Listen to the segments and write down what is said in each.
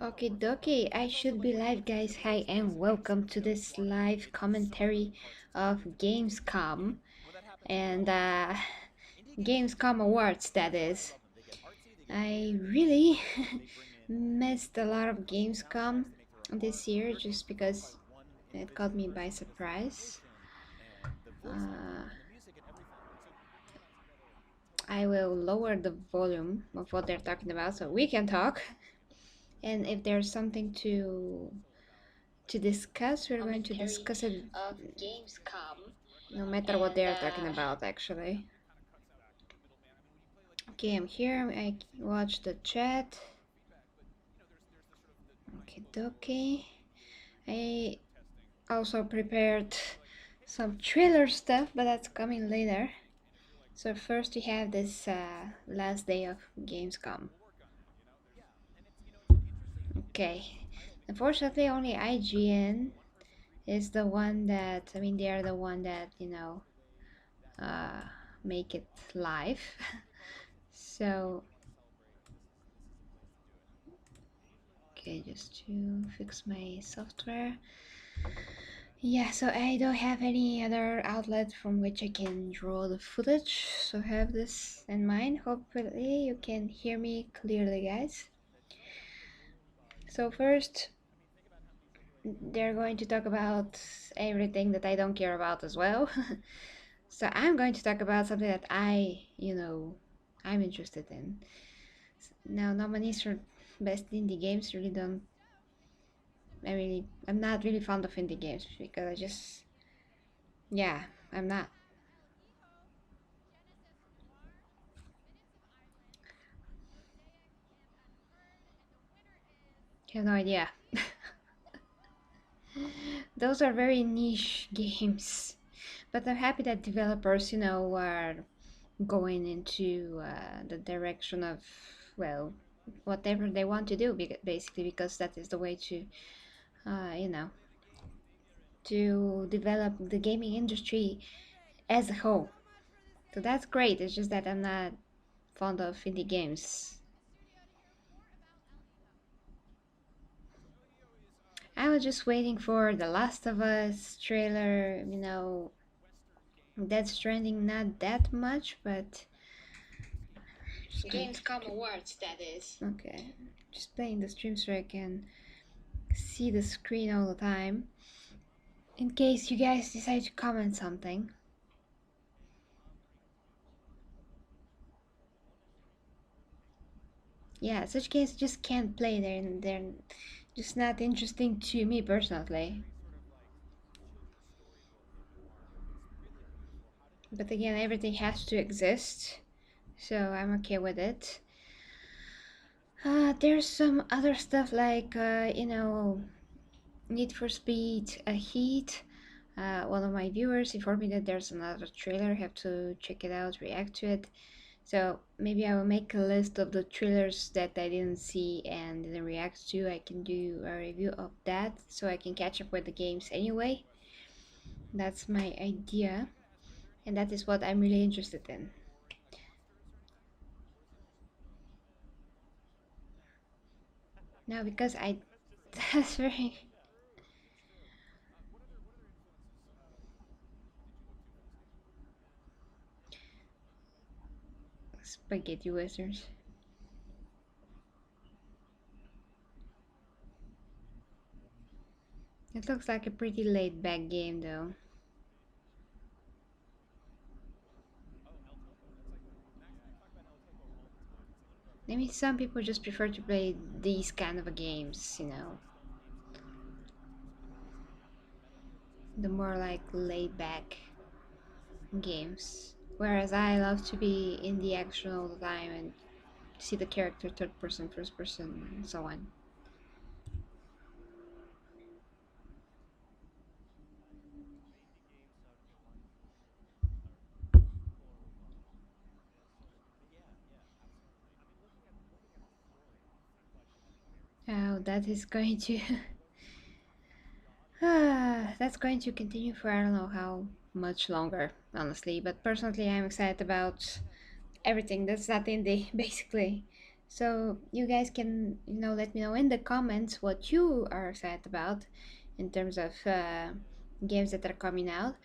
Okay, dokie, I should be live, guys. Hi, and welcome to this live commentary of Gamescom and Gamescom Awards, that is. I really missed a lot of Gamescom this year just because it caught me by surprise. I will lower the volume of what they're talking about so we can talk. And if there's something to discuss, we're going to discuss it of Gamescom. no matter what they're talking about, actually. Okay, I'm here. I watch the chat. Okay, dokie. I also prepared some trailer stuff, but that's coming later. So first we have this last day of Gamescom. Okay, unfortunately only IGN is the one that, I mean, they are the one that, you know, make it live. So, okay, just to fix my software. Yeah, so I don't have any other outlet from which I can draw the footage, so have this in mind. Hopefully you can hear me clearly, guys. So first, they're going to talk about everything that I don't care about as well. So I'm going to talk about something that I'm interested in. Now, nominees for best indie games really don't. I'm not really fond of indie games because yeah, I'm not. I have no idea. Those are very niche games, but I'm happy that developers, are going into the direction of, well, whatever they want to do, basically, because that is the way to, you know, to develop the gaming industry as a whole. So that's great. It's just that I'm not fond of indie games. I was just waiting for The Last of Us trailer, Death Stranding not that much, but Gamescom Awards, that is. okay, just playing the stream so I can see the screen all the time in case you guys decide to comment something. Yeah, such games just can't play. They're just not interesting to me personally. But again, everything has to exist, so I'm okay with it. There's some other stuff like Need for Speed Heat. One of my viewers informed me that there's another trailer. I have to check it out, react to it. So maybe I will make a list of the trailers that I didn't see and didn't react to. I can do a review of that so I can catch up with the games anyway. That's my idea, and that is what I'm really interested in. Now, because that's very spaghetti westerns. It looks like a pretty laid back game though. Maybe some people just prefer to play these kind of games, the more like laid back games. Whereas I love to be in the action all the time and see the character third person, first person, and so on. Oh, that is going to that's going to continue for I don't know how much longer, honestly. But personally, I'm excited about everything that's not indie, basically. So you guys can, let me know in the comments what you are excited about in terms of games that are coming out.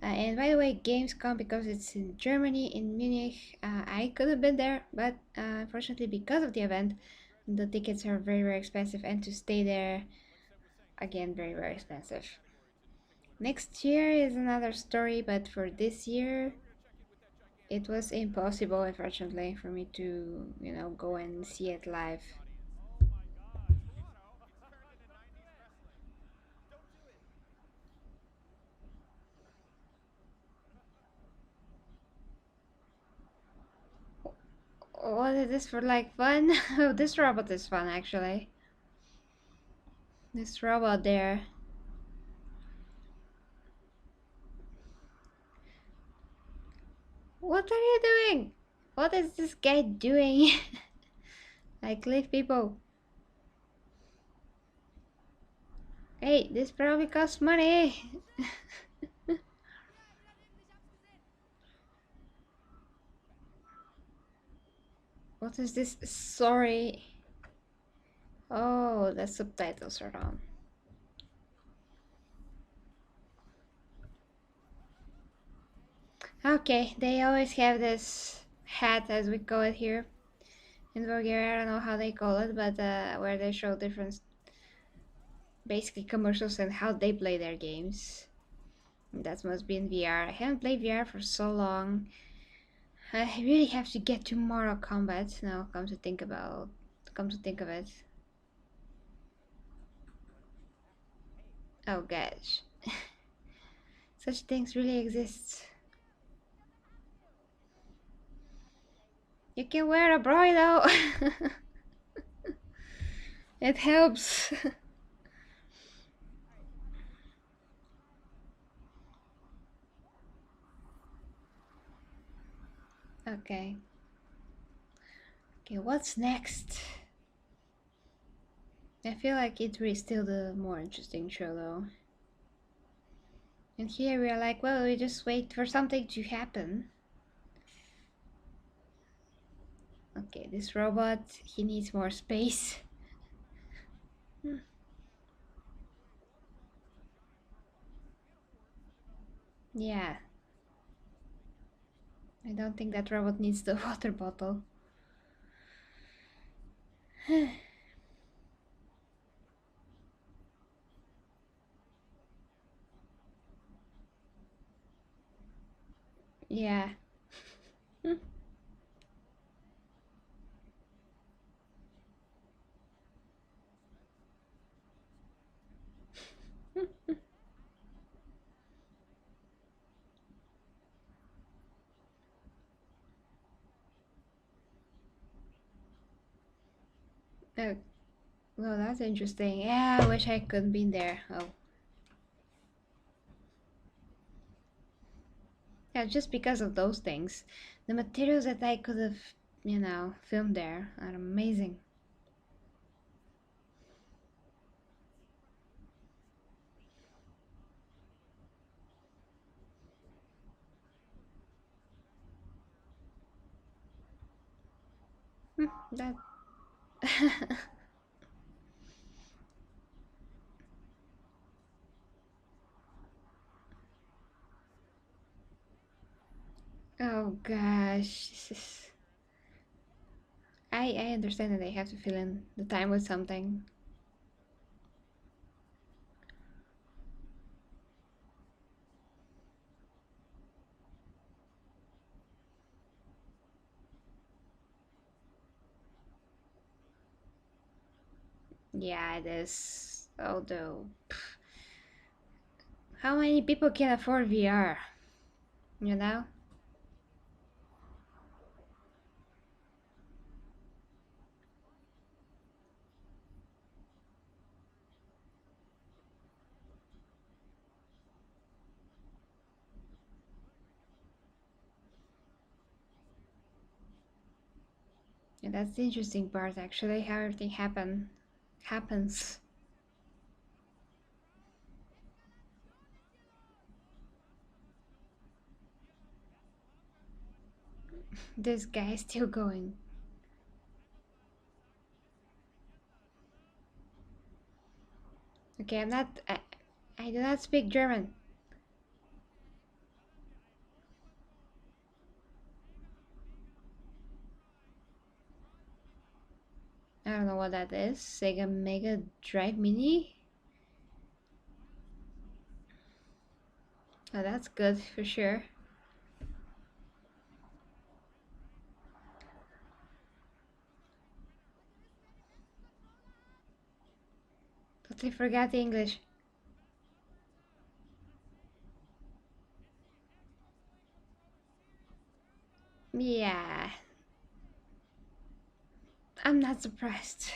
And by the way, Gamescom, because it's in Germany, in Munich, I could have been there, but unfortunately, because of the event, the tickets are very, very expensive, and to stay there, again, very, very expensive. Next year is another story, but for this year, it was impossible, unfortunately, for me to, go and see it live. What is this for, like, fun? Oh, this robot is fun, actually. This robot there. What are you doing? What is this guy doing? Like, leave people. Hey, this probably costs money. What is this? Sorry. Oh, the subtitles are on. Okay, they always have this hat, as we call it here in Bulgaria. I don't know how they call it, but where they show different, basically commercials and how they play their games. That must be in VR. I haven't played VR for so long. I really have to get to Mortal Kombat now. Come to think of it. Oh gosh, such things really exist. You can wear a bra though. It helps. Okay. Okay, what's next? I feel like E3 is still the more interesting show though. And here we are like, well, we just wait for something to happen. Okay, this robot, he needs more space. Yeah. I don't think that robot needs the water bottle. Yeah. Oh, well, that's interesting. Yeah, I wish I could been there. Oh. Yeah, just because of those things. The materials that I could have, filmed there are amazing. That. Oh gosh. I understand that they have to fill in the time with something. Yeah, it is. Although, how many people can afford VR? You know? And that's the interesting part, actually, how everything happens. This guy is still going. Okay, I do not speak German. I don't know what that is. Sega Mega Drive Mini? Oh, that's good for sure. Totally forgot the English. Yeah. I'm not surprised.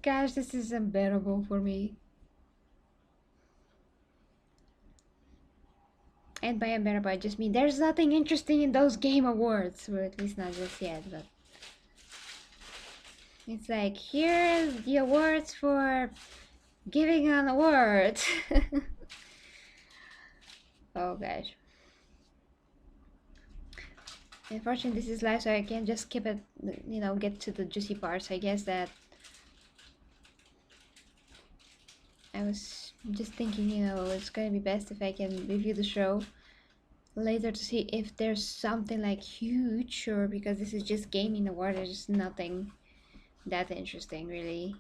Gosh, this is unbearable for me. And by unbearable, I just mean there's nothing interesting in those game awards, or at least not just yet, but it's like, here's the awards for giving an award. Oh gosh. Unfortunately, this is live, so I can't just skip it, you know, get to the juicy parts. I guess that I was just thinking, you know, it's gonna be best if I can review the show later to see if there's something like huge, or because this is just gaming award, there's just nothing that interesting really.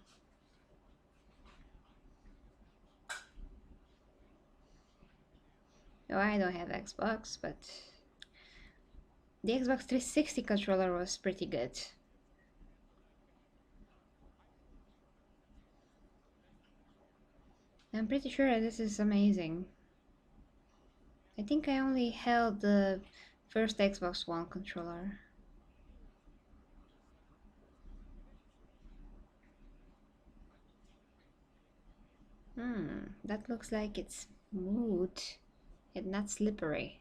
No, I don't have Xbox, but the Xbox 360 controller was pretty good. I'm pretty sure this is amazing. I think I only held the first Xbox One controller. That looks like it's smooth and not slippery.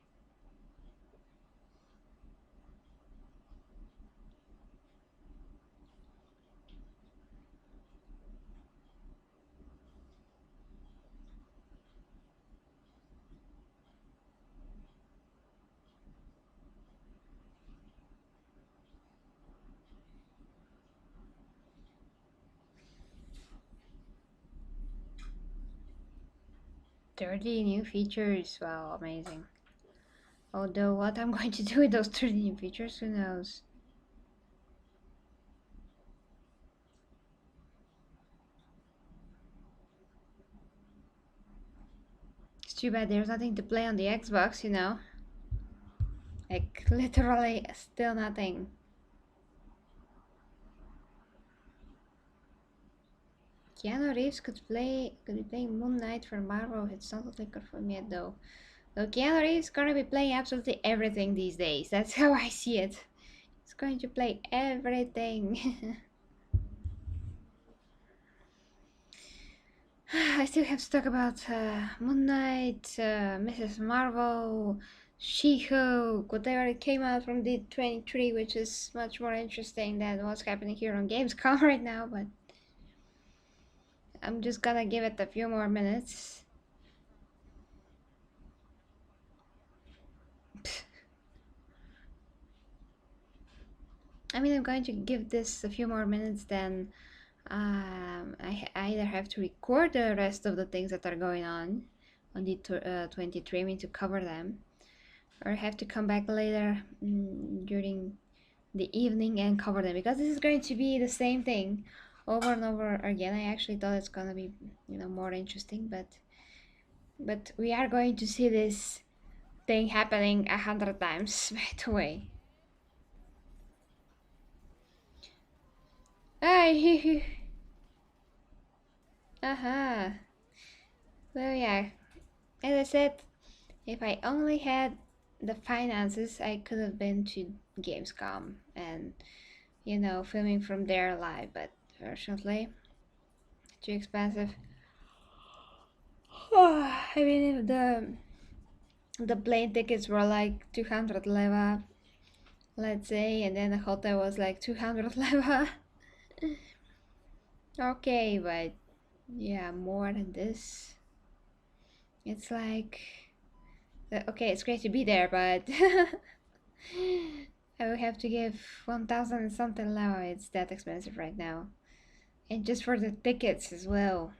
Thirty new features, wow, amazing. Although what I'm going to do with those 30 new features, who knows? It's too bad there's nothing to play on the Xbox, you know? Like, literally, still nothing. Keanu Reeves could be playing Moon Knight for Marvel. It's not totally confirmed yet though. So Keanu Reeves gonna be playing absolutely everything these days. That's how I see it. He's going to play everything. I still have to talk about Moon Knight, Mrs. Marvel, She-Hulk, whatever came out from D23, which is much more interesting than what's happening here on Gamescom right now, but I'm just gonna give it a few more minutes. I mean, I'm going to give this a few more minutes, then I either have to record the rest of the things that are going on the 23, I mean, to cover them, or I have to come back later during the evening and cover them, because this is going to be the same thing over and over again. I actually thought it's gonna be, you know, more interesting, but we are going to see this thing happening 100 times by the way. Hey, uh-huh. Well, yeah, as I said, if I only had the finances, I could have been to Gamescom and, you know, filming from there live, but fortunately, too expensive. I mean, if the plane tickets were like 200 leva, let's say, and then the hotel was like 200 leva. Okay, but yeah, more than this. It's like, okay, it's great to be there, but I will have to give 1,000 and something now. It's that expensive right now. And just for the tickets as well.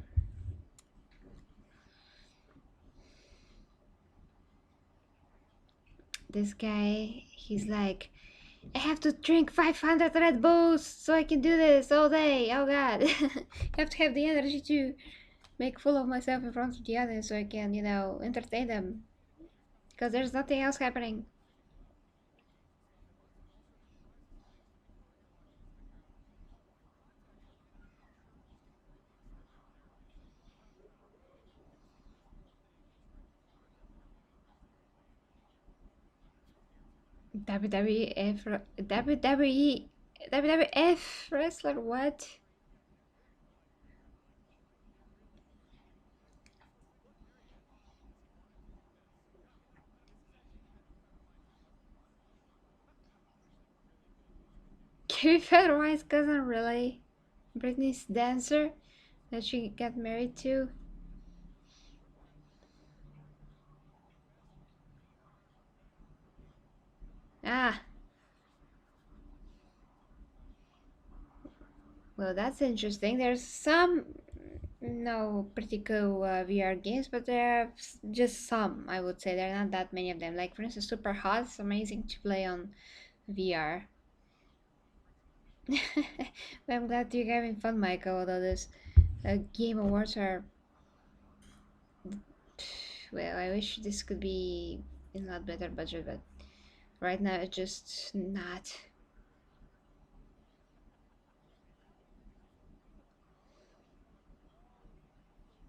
This guy, he's like, I have to drink 500 Red Bulls so I can do this all day. Oh god. I have to have the energy to make fool of myself in front of the others so I can, entertain them. Because there's nothing else happening. WWF, WWE, WWF wrestler, what? Carrie Federer's cousin, really? Britney's dancer that she got married to? Ah, well, that's interesting. There's some, no, pretty cool VR games, but there are just some, I would say. There are not that many of them. Like, for instance, Super Hot is amazing to play on VR. But I'm glad you're having fun, Michael, although this Game Awards are. Well, I wish this could be in a lot better budget, but right now it's just not.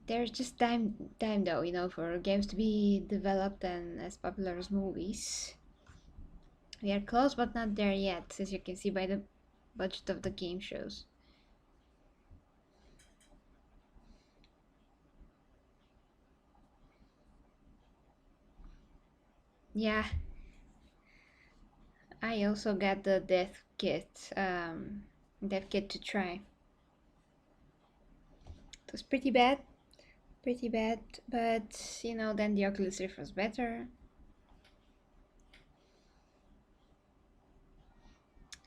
There's just time though, for games to be developed and as popular as movies. We are close, but not there yet, as you can see by the budget of the game shows. Yeah, I also got the death kit to try. It was pretty bad, but then the Oculus Rift was better.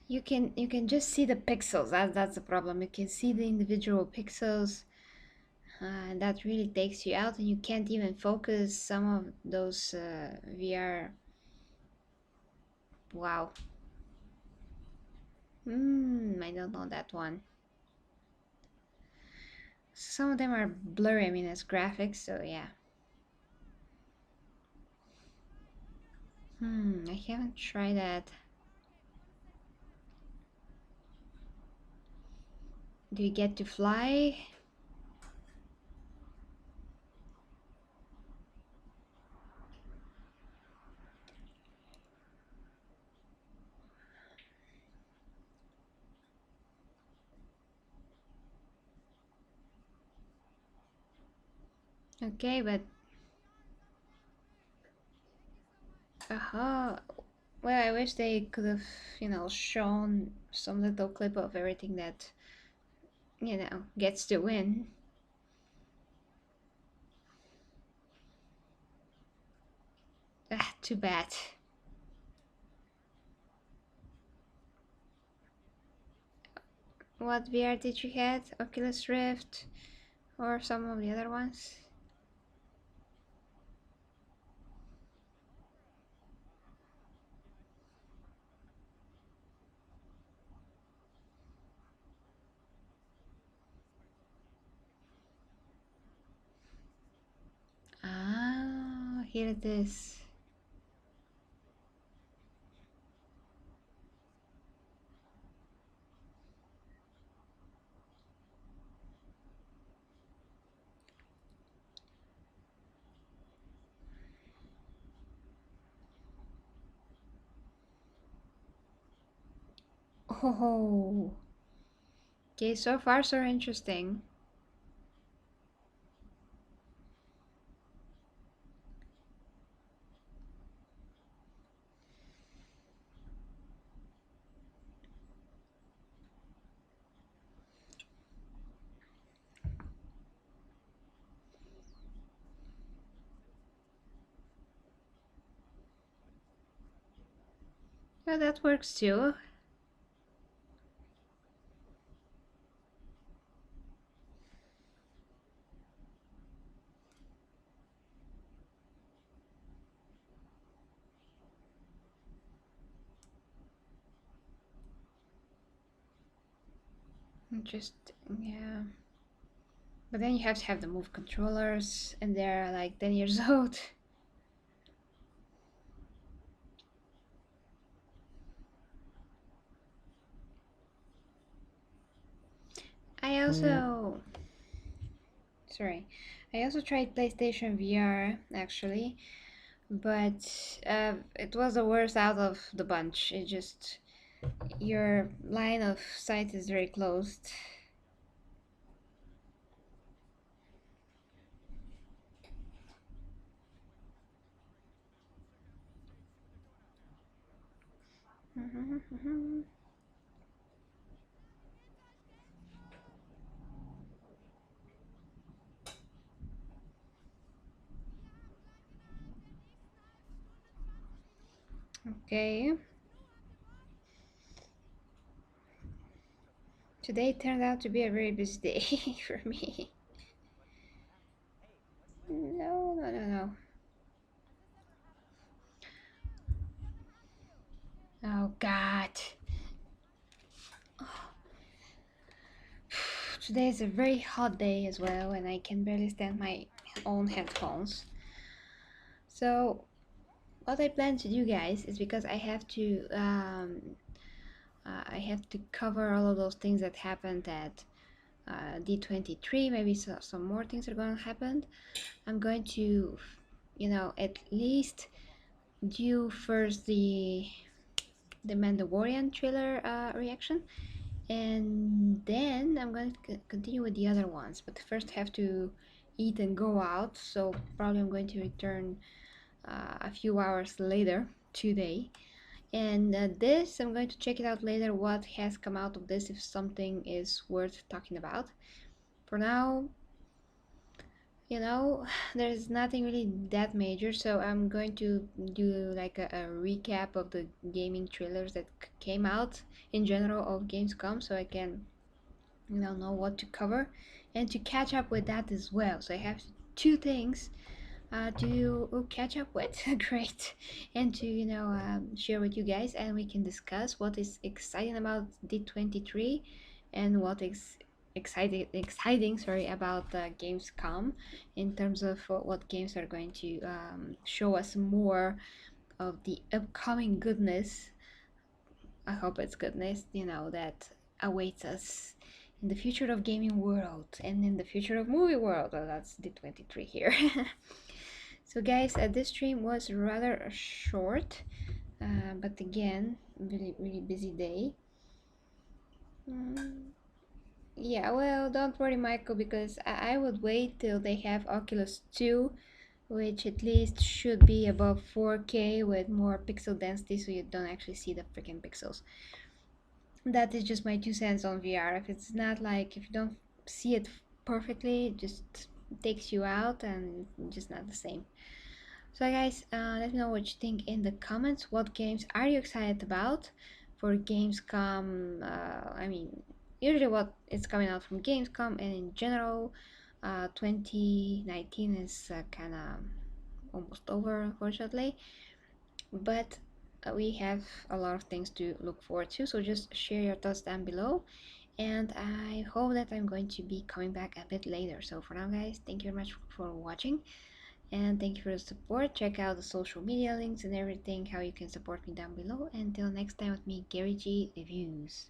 You can just see the pixels. That's the problem. You can see the individual pixels, and that really takes you out, and you can't even focus some of those VR. Wow. I don't know that one. Some of them are blurry. I mean, as graphics, so yeah. I haven't tried that. Do you get to fly? Okay, but uh-huh. Well, I wish they could have, shown some little clip of everything that, gets to win. Ah, too bad. What VR did you get? Oculus Rift or some of the other ones? Ah, here it is. Oh, okay, so far so interesting. Well, that works too. Just, yeah. But then you have to have the move controllers, and they're like 10 years old. I also, sorry, I also tried PlayStation VR actually, but it was the worst out of the bunch. It just, your line of sight is very closed. Okay. Today turned out to be a very busy day for me. No, no, no, no. Oh, God. Today is a very hot day as well, and I can barely stand my own headphones. So, what I plan to do, guys, is because I have to cover all of those things that happened at D23. Maybe some more things are going to happen. I'm going to, at least do first the Mandalorian trailer reaction, and then I'm going to continue with the other ones. But first, I have to eat and go out. So probably I'm going to return a few hours later today. And this, I'm going to check it out later. What has come out of this? If something is worth talking about. For now, there's nothing really that major, so I'm going to do like a recap of the gaming trailers that came out in general of Gamescom, so I can know what to cover and to catch up with that as well. So I have two things to catch up with. Great. And to share with you guys, and we can discuss what is exciting about D23 and what is exciting, sorry, about Gamescom in terms of what games are going to show us more of the upcoming goodness. I hope it's goodness, that awaits us in the future of gaming world and in the future of movie world. Well, that's D23 here. So guys, this stream was rather short, but again, really busy day. Yeah, well, don't worry, Michael, because I would wait till they have Oculus 2, which at least should be above 4K with more pixel density, so you don't actually see the freaking pixels. That is just my 2 cents on VR. If it's not like, if you don't see it perfectly, it just takes you out and just not the same. So guys, let me know what you think in the comments. What games are you excited about for Gamescom? I mean, usually what is coming out from Gamescom, and in general, 2019 is kind of almost over, unfortunately. But we have a lot of things to look forward to, so just share your thoughts down below, and I hope that I'm going to be coming back a bit later. So for now, guys, thank you very much for watching, and thank you for the support. Check out the social media links and everything, how you can support me down below. Until next time with me, Gary G Reviews.